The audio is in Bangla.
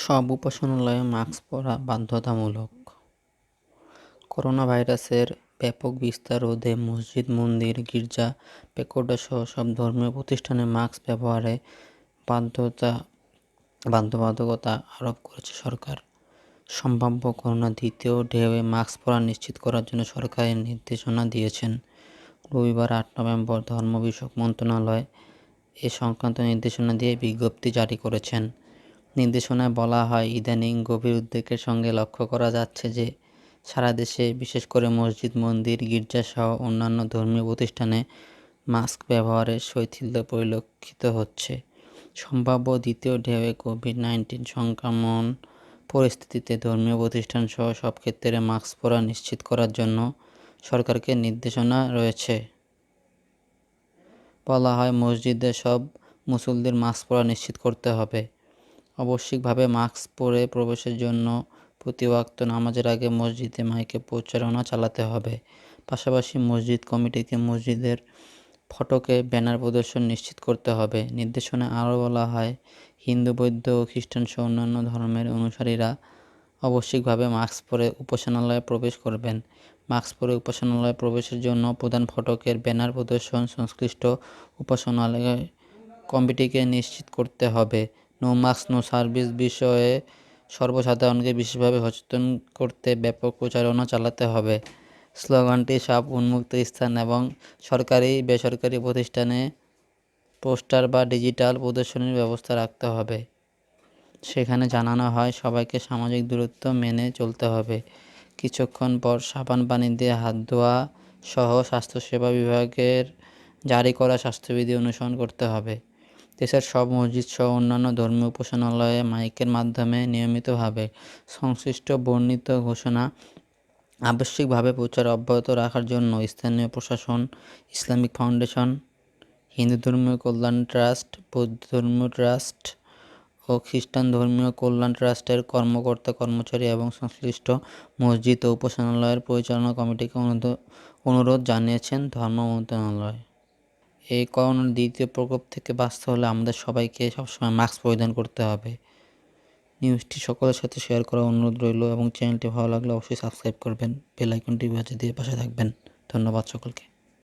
সব উপাসনালয়ে মাস্ক পরা বাধ্যতামূলক। করোনা ভাইরাসের ব্যাপক বিস্তার রোধে মসজিদ, মন্দির, গির্জা, প্যাগোডাসহ সব ধর্মীয় প্রতিষ্ঠানে মাস্ক ব্যবহারে বাধ্যবাধকতা আরোপ করেছে সরকার। সম্ভাব্য করোনার দ্বিতীয় ঢেউয়ে মাস্ক পরা নিশ্চিত করার জন্য সরকার নির্দেশনা দিয়েছেন। রবিবার ৮ নভেম্বর ধর্ম বিষয়ক মন্ত্রণালয় এ সংক্রান্ত নির্দেশনা দিয়ে বিজ্ঞপ্তি জারি করেছেন। নির্দেশনায় বলা হয়, ইদানিং গভীর উদ্বেগের সঙ্গে লক্ষ্য করা যাচ্ছে যে সারা দেশে, বিশেষ করে মসজিদ, মন্দির, গির্জাসহ অন্যান্য ধর্মীয় প্রতিষ্ঠানে মাস্ক ব্যবহারের শৈথিল্য পরিলক্ষিত হচ্ছে। সম্ভাব্য দ্বিতীয় ঢেউয়ে কোভিড-19 সংক্রমণ পরিস্থিতিতে ধর্মীয় প্রতিষ্ঠানসহ সব ক্ষেত্রে মাস্ক পরা নিশ্চিত করার জন্য সরকারকে নির্দেশনা রয়েছে। বলা হয়, মসজিদে সব মুসল্লিদের মাস্ক পরা নিশ্চিত করতে হবে। আবশ্যিকভাবে মাস্ক পরে প্রবেশের জন্য প্রতি ওয়াক্ত নামাজের আগে মসজিদে মাইকে প্রচারণা চালাতে হবে। পাশাপাশি মসজিদ কমিটিকে মসজিদের ফটকে ব্যানার প্রদর্শন নিশ্চিত করতে হবে। নির্দেশনায় আরও বলা হয়, হিন্দু, বৌদ্ধ ও খ্রিস্টানসহ অন্যান্য ধর্মের অনুসারীরা আবশ্যিকভাবে মাস্ক পরে উপাসনালয়ে প্রবেশ করবেন। মাস্ক পরে উপাসনালয়ে প্রবেশের জন্য প্রধান ফটকের ব্যানার প্রদর্শন সংশ্লিষ্ট উপাসনালয় কমিটিকে নিশ্চিত করতে হবে। নো মাস্ক নো সার্ভিস বিষয়ে সর্বসাধারণকে বিশেষভাবে সচেতন করতে ব্যাপক প্রচারণা চালাতে হবে। স্লোগানটি সাপ উন্মুক্ত স্থান এবং সরকারি বেসরকারি প্রতিষ্ঠানে পোস্টার বা ডিজিটাল প্রদর্শনীর ব্যবস্থা রাখতে হবে। সেখানে জানানো হয়, সবাইকে সামাজিক দূরত্ব মেনে চলতে হবে। কিছুক্ষণ পর সাবান পানি দিয়ে হাত ধোয়া সহ স্বাস্থ্যসেবা বিভাগের জারি করা স্বাস্থ্যবিধি অনুসরণ করতে হবে। দেশের সব মসজিদসহ অন্যান্য ধর্মীয় উপাসনালয়ে মাইকের মাধ্যমে নিয়মিতভাবে সংশ্লিষ্ট বর্ণিত ঘোষণা আবশ্যিকভাবে প্রচার অব্যাহত রাখার জন্য স্থানীয় প্রশাসন, ইসলামিক ফাউন্ডেশন, হিন্দু ধর্মীয় কল্যাণ ট্রাস্ট, বৌদ্ধ ধর্মীয় ট্রাস্ট ও খ্রিস্টান ধর্মীয় কল্যাণ ট্রাস্টের কর্মকর্তা-কর্মচারী এবং সংশ্লিষ্ট মসজিদ ও উপাসনালয়ের পরিচালনা কমিটিকে অনুরোধ জানিয়েছেন ধর্ম মন্ত্রণালয়। এই করোনার দ্বিতীয় প্রকোপ থেকে বাঁচতে হলে আমাদের সবাইকে সবসময় মাস্ক পরিধান করতে হবে। নিউজটি সকলের সাথে শেয়ার করার অনুরোধ রইল এবং চ্যানেলটি ভালো লাগলে অবশ্যই সাবস্ক্রাইব করবেন। বেল আইকনটি বাজিয়ে দিয়ে পাশে থাকবেন। ধন্যবাদ সকলকে।